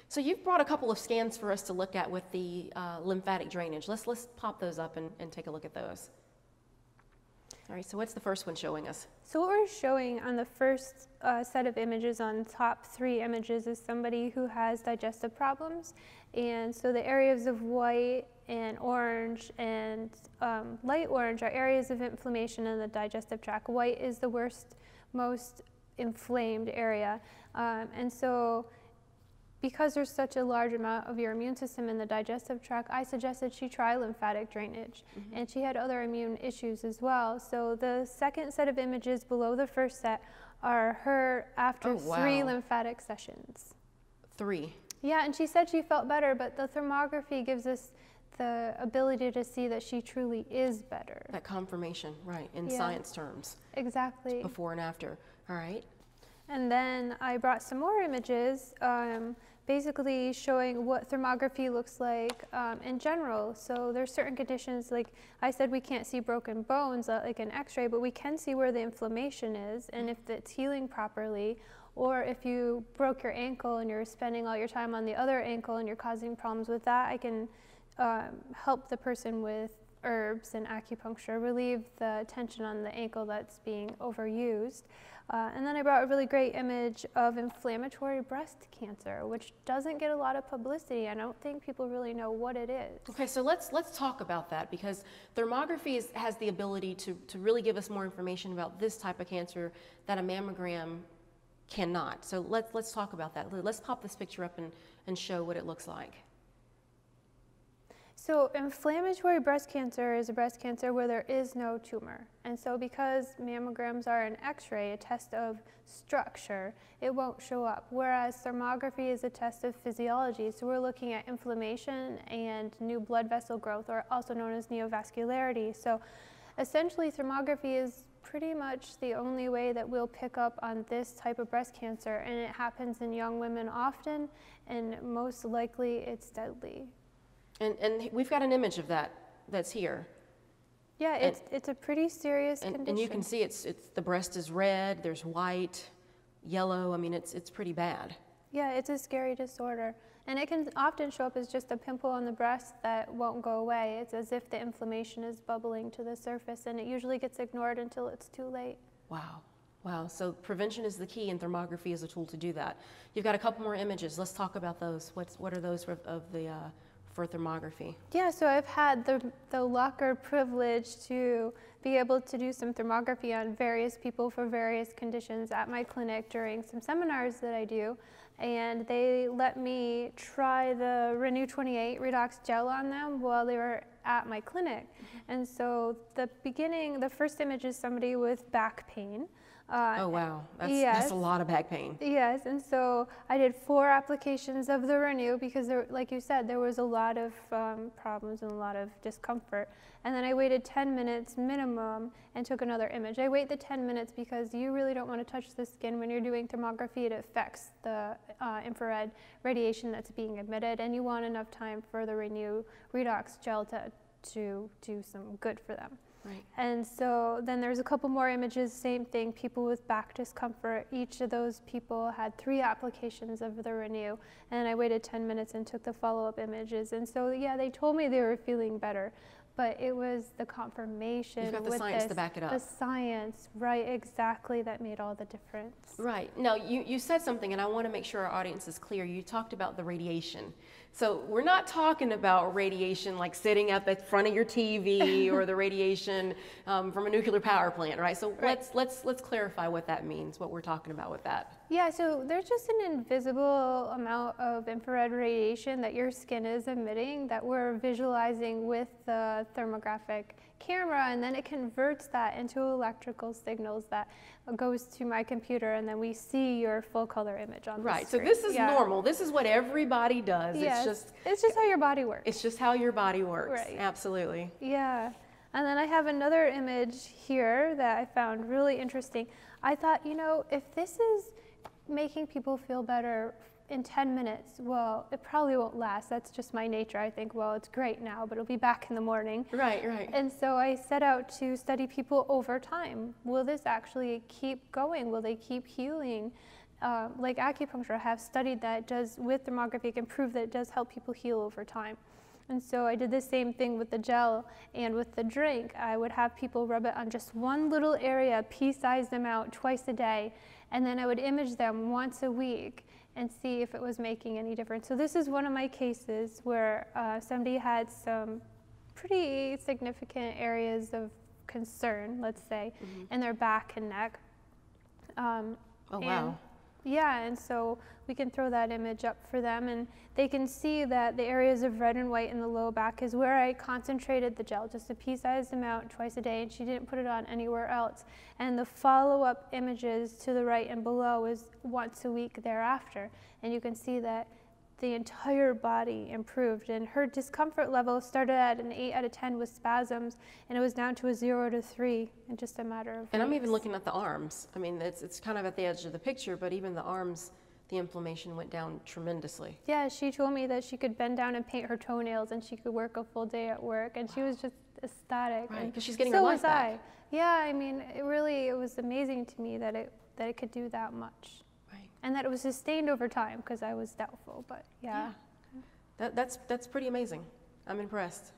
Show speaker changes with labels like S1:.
S1: So you've brought a couple of scans for us to look at with the lymphatic drainage. Let's pop those up and take a look at those. All right, so what's the first one showing us?
S2: So what we're showing on the first set of images, on top 3 images, is somebody who has digestive problems. And so the areas of white and orange and light orange are areas of inflammation in the digestive tract. White is the worst, most inflamed area. And so because there's such a large amount of your immune system in the digestive tract, I suggested she try lymphatic drainage. And she had other immune issues as well. So the second set of images below the first set are her after 3 lymphatic sessions.
S1: 3?
S2: Yeah, and she said she felt better, but the thermography gives us the ability to see that she truly is better.
S1: That confirmation, right, in science terms.
S2: Exactly.
S1: Before and after, all right.
S2: And then I brought some more images, basically showing what thermography looks like in general. So there's certain conditions, like I said, we can't see broken bones like an x-ray, but we can see where the inflammation is and if it's healing properly, or if you broke your ankle and you're spending all your time on the other ankle and you're causing problems with that, I can help the person with herbs and acupuncture, relieve the tension on the ankle that's being overused. And then I brought a really great image of inflammatory breast cancer, which doesn't get a lot of publicity. I don't think people really know what it is.
S1: Okay, so let's talk about that, because thermography has the ability to really give us more information about this type of cancer that a mammogram cannot. So let's talk about that. Let's pop this picture up and show what it looks like.
S2: So inflammatory breast cancer is a breast cancer where there is no tumor. And so because mammograms are an x-ray, a test of structure, it won't show up. Whereas thermography is a test of physiology. So we're looking at inflammation and new blood vessel growth, or also known as neovascularity. So essentially thermography is pretty much the only way that we'll pick up on this type of breast cancer. And it happens in young women often, and most likely it's deadly.
S1: And we've got an image of that's here.
S2: Yeah, it's a pretty serious condition.
S1: And you can see it's the breast is red, there's white, yellow. I mean, it's pretty bad.
S2: Yeah, it's a scary disorder. And it can often show up as just a pimple on the breast that won't go away. It's as if the inflammation is bubbling to the surface, and it usually gets ignored until it's too late.
S1: Wow. Wow, so prevention is the key, and thermography is a tool to do that. You've got a couple more images. Let's talk about those. What are those for thermography? Yeah,
S2: so I've had the luck or privilege to be able to do some thermography on various people for various conditions at my clinic during some seminars that I do. And they let me try the Renew 28 Redox gel on them while they were at my clinic. And so the first image is somebody with back pain.
S1: Oh wow, that's a lot of back pain.
S2: Yes, and so I did 4 applications of the Renew because, like you said, there was a lot of problems and a lot of discomfort. And then I waited 10 minutes minimum and took another image. I wait the 10 minutes because you really don't want to touch the skin when you're doing thermography. It affects the infrared radiation that's being emitted, and you want enough time for the Renew Redox gel to do some good for them.
S1: Right.
S2: And so then there's a couple more images, same thing, people with back discomfort. Each of those people had 3 applications of the Renew, and I waited 10 minutes and took the follow-up images. And so, yeah, they told me they were feeling better, but it was the confirmation.
S1: You've got the science to back it up.
S2: The science, right, exactly, that made all the difference.
S1: Right. Now, you said something, and I want to make sure our audience is clear. You talked about the radiation. So we're not talking about radiation like sitting at the front of your TV or the radiation from a nuclear power plant, right? So let's clarify what that means, what we're talking about with that.
S2: Yeah, so there's just an invisible amount of infrared radiation that your skin is emitting that we're visualizing with the thermographic camera, and then it converts that into electrical signals that goes to my computer, and then we see your full color image on the screen.
S1: Right, so this is normal. This is what everybody does.
S2: Yeah, it's just how your body works.
S1: It's just how your body works.
S2: Right.
S1: Absolutely.
S2: Yeah. And then I have another image here that I found really interesting. I thought, you know, if this is making people feel better in 10 minutes, well, it probably won't last. That's just my nature. I think, well, it's great now, but it'll be back in the morning.
S1: Right, right.
S2: And so I set out to study people over time. Will this actually keep going? Will they keep healing like acupuncture, have studied that it does, with thermography, can prove that it does help people heal over time. And so I did the same thing with the gel and with the drink. I would have people rub it on just one little area, pea-size them out twice a day, and then I would image them once a week and see if it was making any difference. So this is one of my cases where somebody had some pretty significant areas of concern, let's say, in their back and neck.
S1: Oh, wow.
S2: Yeah, and so we can throw that image up for them, and they can see that the areas of red and white in the low back is where I concentrated the gel, just a pea-sized amount twice a day, and she didn't put it on anywhere else. And the follow-up images to the right and below is once a week thereafter, and you can see that the entire body improved, and her discomfort level started at an 8 out of 10 with spasms, and it was down to a 0 to 3 in just a matter of weeks.
S1: And I'm even looking at the arms. I mean, it's kind of at the edge of the picture, but even the arms, the inflammation went down tremendously.
S2: Yeah, she told me that she could bend down and paint her toenails, and she could work a full day at work, and she was just ecstatic.
S1: Right, because she's getting her life back.
S2: Yeah, I mean, it was amazing to me that it could do that much. And that it was sustained over time, because I was doubtful, but yeah.
S1: That's pretty amazing. I'm impressed.